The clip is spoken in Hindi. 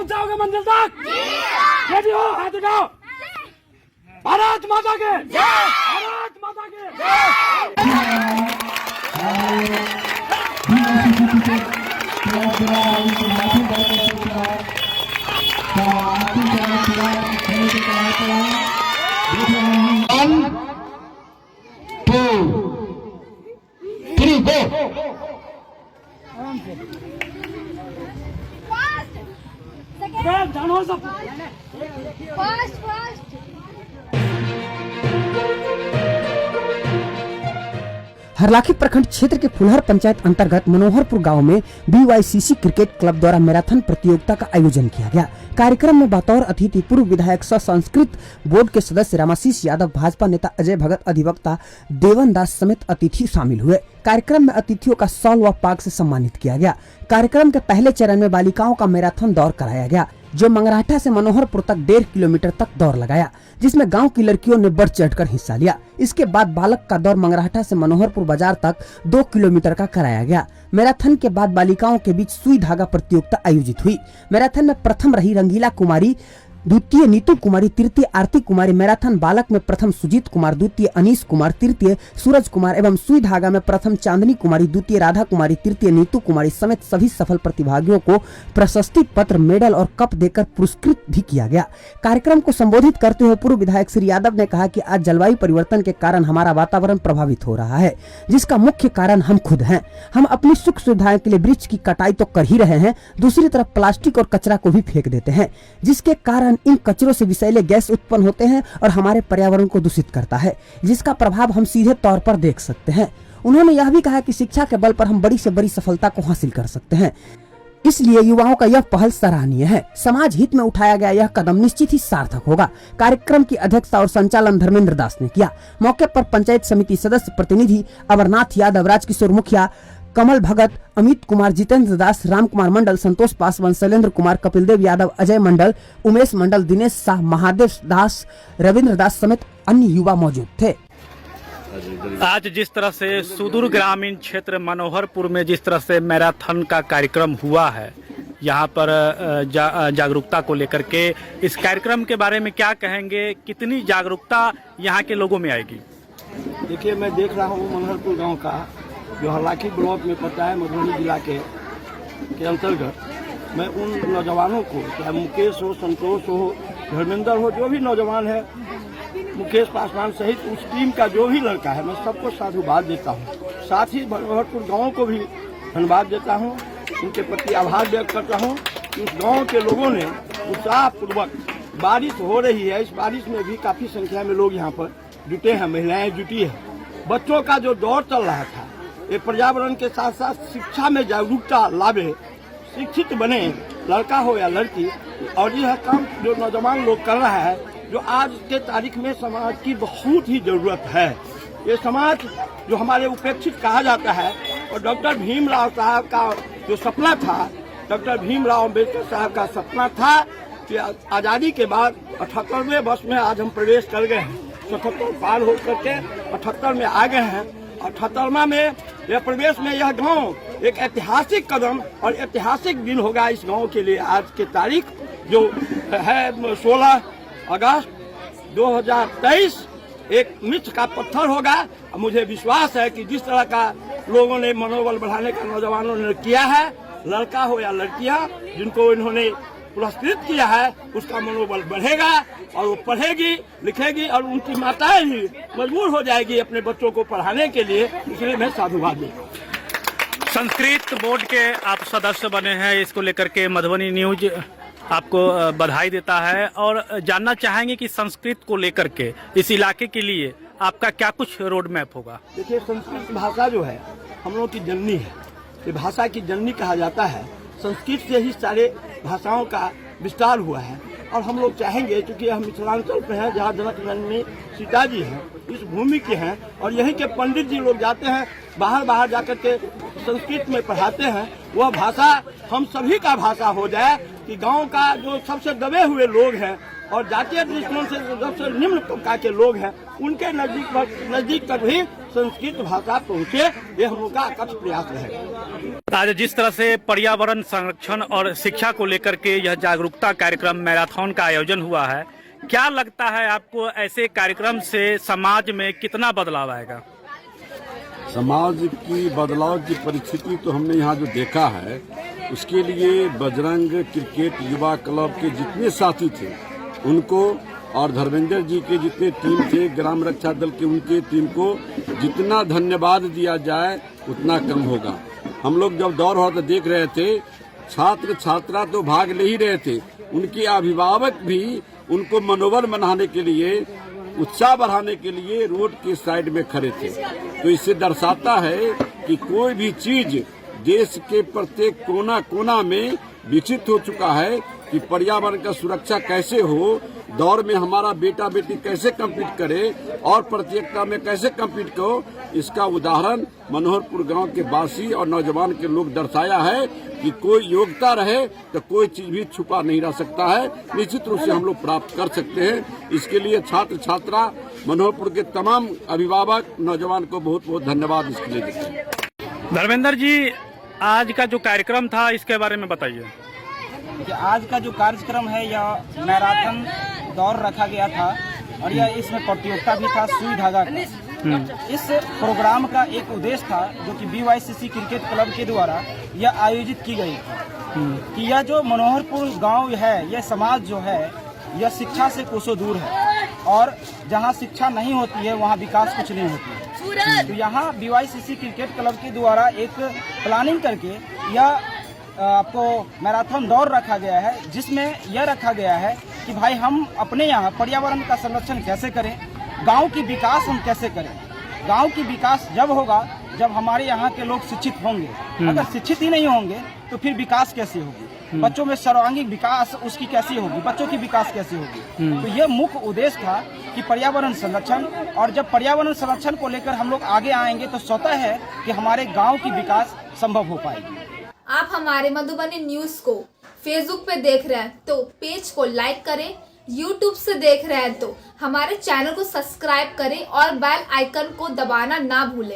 पहुंचाओगे मंजिल तक? रेडी हो? हाथ उठाओ। भारत माता के जय। भारत माता के जय। जानो सब फास्ट हरलाखी प्रखंड क्षेत्र के फुलहर पंचायत अंतर्गत मनोहरपुर गांव में BYCC क्रिकेट क्लब द्वारा मैराथन प्रतियोगिता का आयोजन किया गया। कार्यक्रम में बतौर अतिथि पूर्व विधायक सह संस्कृत बोर्ड के सदस्य रामाशीष यादव, भाजपा नेता अजय भगत, अधिवक्ता देवन दास समेत अतिथि शामिल हुए। कार्यक्रम में अतिथियों का शॉल व पाग से सम्मानित किया गया। कार्यक्रम के पहले चरण में बालिकाओं का मैराथन दौड़ कराया गया, जो मंगराठा से मनोहरपुर तक 1.5 किलोमीटर तक दौड़ लगाया, जिसमें गांव की लड़कियों ने बढ़ चढ़कर हिस्सा लिया। इसके बाद बालक का दौड़ मंगराठा से मनोहरपुर बाजार तक 2 किलोमीटर का कराया गया। मैराथन के बाद बालिकाओं के बीच सुई धागा प्रतियोगिता आयोजित हुई। मैराथन में प्रथम रही रंगीला कुमारी, द्वितीय नीतू कुमारी, तृतीय आरती कुमारी। मैराथन बालक में प्रथम सुजीत कुमार, द्वितीय अनीश कुमार, तृतीय सूरज कुमार एवं सुई धागा में प्रथम चांदनी कुमारी, द्वितीय राधा कुमारी, तृतीय नीतू कुमारी समेत सभी सफल प्रतिभागियों को प्रशस्ति पत्र, मेडल और कप देकर पुरस्कृत भी किया गया। कार्यक्रम को संबोधित करते हुए पूर्व विधायक श्री यादव ने कहा कि आज जलवायु परिवर्तन के कारण हमारा वातावरण प्रभावित हो रहा है, जिसका मुख्य कारण हम खुद हैं। हम अपनी सुख सुविधाओं के लिए वृक्ष की कटाई तो कर ही रहे हैं, दूसरी तरफ प्लास्टिक और कचरा को भी फेंक देते हैं, जिसके कारण इन कचरों से विषैले गैस उत्पन्न होते हैं और हमारे पर्यावरण को दूषित करता है, जिसका प्रभाव हम सीधे तौर पर देख सकते हैं। उन्होंने यह भी कहा कि शिक्षा के बल पर हम बड़ी से बड़ी सफलता को हासिल कर सकते हैं, इसलिए युवाओं का यह पहल सराहनीय है। समाज हित में उठाया गया यह कदम निश्चित ही सार्थक होगा। कार्यक्रम की अध्यक्षता और संचालन धर्मेंद्र दास ने किया। मौके पर पंचायत समिति सदस्य प्रतिनिधि अमरनाथ यादव, राजकिशोर मुखिया, कमल भगत, अमित कुमार, जितेंद्र दास, राम कुमार मंडल, संतोष पासवान, शैलेंद्र कुमार, कपिलदेव यादव, अजय मंडल, उमेश मंडल, दिनेश शाह, महादेव दास, रविंद्र दास समेत अन्य युवा मौजूद थे। आज जिस तरह से सुदूर ग्रामीण क्षेत्र मनोहरपुर में जिस तरह से मैराथन का कार्यक्रम हुआ है, यहाँ पर जागरूकता को लेकर के, इस कार्यक्रम के बारे में क्या कहेंगे? कितनी जागरूकता यहाँ के लोगों में आएगी? देखिए, मैं देख रहा हूँ मनोहरपुर गांव का, जो हरलाखी ब्लॉक में पड़ता है, मधुबनी जिला के अंतर्गत। मैं उन नौजवानों को, चाहे मुकेश हो, संतोष हो, धर्मेंद्र हो, जो भी नौजवान है, मुकेश पासवान सहित उस टीम का जो भी लड़का है, मैं सबको साधुवाद देता हूँ। साथ ही मनोहरपुर गाँव को भी धन्यवाद देता हूँ, उनके प्रति आभार व्यक्त करता हूँ कि उस गाँव के लोगों ने उत्साहपूर्वक, बारिश हो रही है, इस बारिश में भी काफ़ी संख्या में लोग यहाँ पर जुटे हैं, महिलाएं जुटी है। बच्चों का जो दौर चल रहा था, ये पर्यावरण के साथ साथ शिक्षा में जागरूकता लावे, शिक्षित बने, लड़का हो या लड़की। और यह काम जो नौजवान लोग कर रहा है, जो आज के तारीख में समाज की बहुत ही जरूरत है। ये समाज जो हमारे उपेक्षित कहा जाता है, और डॉक्टर भीमराव साहब का जो सपना था, डॉक्टर भीमराव अम्बेडकर साहब का सपना था कि आज़ादी के बाद 78वें वर्ष में आज हम प्रवेश कर गए हैं। 77 पार हो करके 78 में आ गए हैं। 78वां में यह प्रवेश में यह गांव एक ऐतिहासिक कदम और ऐतिहासिक दिन होगा इस गांव के लिए। आज की तारीख जो है 16 अगस्त 2023 एक मिर्च का पत्थर होगा। मुझे विश्वास है कि जिस तरह का लोगों ने मनोबल बढ़ाने का नौजवानों ने किया है, लड़का हो या लड़कियां जिनको इन्होंने पुरस्कृत किया है, उसका मनोबल बढ़ेगा और वो पढ़ेगी, लिखेगी और उनकी माताएं भी मजबूर हो जाएगी अपने बच्चों को पढ़ाने के लिए। इसलिए मैं साधुवाद दूंगा। संस्कृत बोर्ड के आप सदस्य बने हैं, इसको लेकर के मधुबनी न्यूज आपको बधाई देता है और जानना चाहेंगे कि संस्कृत को लेकर के इस इलाके के लिए आपका क्या कुछ रोड मैप होगा? देखिए, संस्कृत भाषा जो है हम लोग की जननी है, ये भाषा की जननी कहा जाता है। संस्कृत से ही सारे भाषाओं का विस्तार हुआ है और हम लोग चाहेंगे, क्योंकि हम मिथिलांचल पे हैं, जहाँ जनक जननी सीता जी हैं, इस भूमि के हैं और यहीं के पंडित जी लोग जाते हैं, बाहर जाकर के संस्कृत में पढ़ाते हैं। वह भाषा हम सभी का भाषा हो जाए कि गांव का जो सबसे दबे हुए लोग हैं और जातीय दृष्टिकोण से सबसे निम्न तबका के लोग हैं, उनके नजदीक तक भी संस्कृत भाषा पहुँचे, ये हम लोग का अकथ प्रयास रहेगा। आज जिस तरह से पर्यावरण संरक्षण और शिक्षा को लेकर के यह जागरूकता कार्यक्रम मैराथन का आयोजन हुआ है, क्या लगता है आपको ऐसे कार्यक्रम से समाज में कितना बदलाव आएगा? समाज की बदलाव की परिस्थिति तो हमने यहाँ जो देखा है, उसके लिए बजरंग क्रिकेट युवा क्लब के जितने साथी थे उनको और धर्मेंद्र जी के जितने टीम थे ग्राम रक्षा दल के, उनके टीम को जितना धन्यवाद दिया जाए उतना कम होगा। हम लोग जब दौड़ हो तो देख रहे थे, छात्र छात्रा तो भाग ले ही रहे थे, उनके अभिभावक भी उनको मनोबल बनाने के लिए, उत्साह बढ़ाने के लिए रोड के साइड में खड़े थे। तो इससे दर्शाता है कि कोई भी चीज देश के प्रत्येक कोना कोना में विकसित हो चुका है कि पर्यावरण का सुरक्षा कैसे हो, दौड़ में हमारा बेटा बेटी कैसे कम्पीट करे और प्रतियोगिता में कैसे कम्पीट करो, इसका उदाहरण मनोहरपुर गांव के वासी और नौजवान के लोग दर्शाया है कि कोई योग्यता रहे तो कोई चीज भी छुपा नहीं रह सकता है, निश्चित रूप से हम लोग प्राप्त कर सकते हैं। इसके लिए छात्र छात्रा मनोहरपुर के तमाम अभिभावक नौजवान को बहुत बहुत धन्यवाद इसके लिए देते हैं। धर्मेंद्र जी, आज का जो कार्यक्रम था इसके बारे में बताइए। आज का जो कार्यक्रम है यह मैराथन दौड़ रखा गया था और यह इसमें प्रतियोगिता भी था सुई धागा का। इस प्रोग्राम का एक उद्देश्य था जो कि BYCC क्रिकेट क्लब के द्वारा यह आयोजित की गई थी कि यह जो मनोहरपुर गांव है, यह समाज जो है यह शिक्षा से कोसों दूर है और जहां शिक्षा नहीं होती है वहां विकास कुछ नहीं होती है। तो यहाँ BYCC क्रिकेट क्लब के द्वारा एक प्लानिंग करके यह आपको मैराथन दौड़ रखा गया है, जिसमें यह रखा गया है कि भाई हम अपने यहाँ पर्यावरण का संरक्षण कैसे करें, गांव की विकास हम कैसे करें। गांव की विकास जब होगा जब हमारे यहाँ के लोग शिक्षित होंगे। अगर शिक्षित ही नहीं होंगे तो फिर विकास कैसे होगी, बच्चों में सर्वांगीण विकास उसकी कैसी होगी, बच्चों की विकास कैसे होगी। तो ये मुख्य उद्देश्य था कि पर्यावरण संरक्षण, और जब पर्यावरण संरक्षण को लेकर हम लोग आगे आएंगे तो स्वतः है कि हमारे गाँव की विकास संभव हो पाएगी। आप हमारे मधुबनी न्यूज को फेसबुक पे देख रहे हैं तो पेज को लाइक करें, यूट्यूब से देख रहे हैं तो हमारे चैनल को सब्सक्राइब करें और बेल आइकन को दबाना ना भूलें।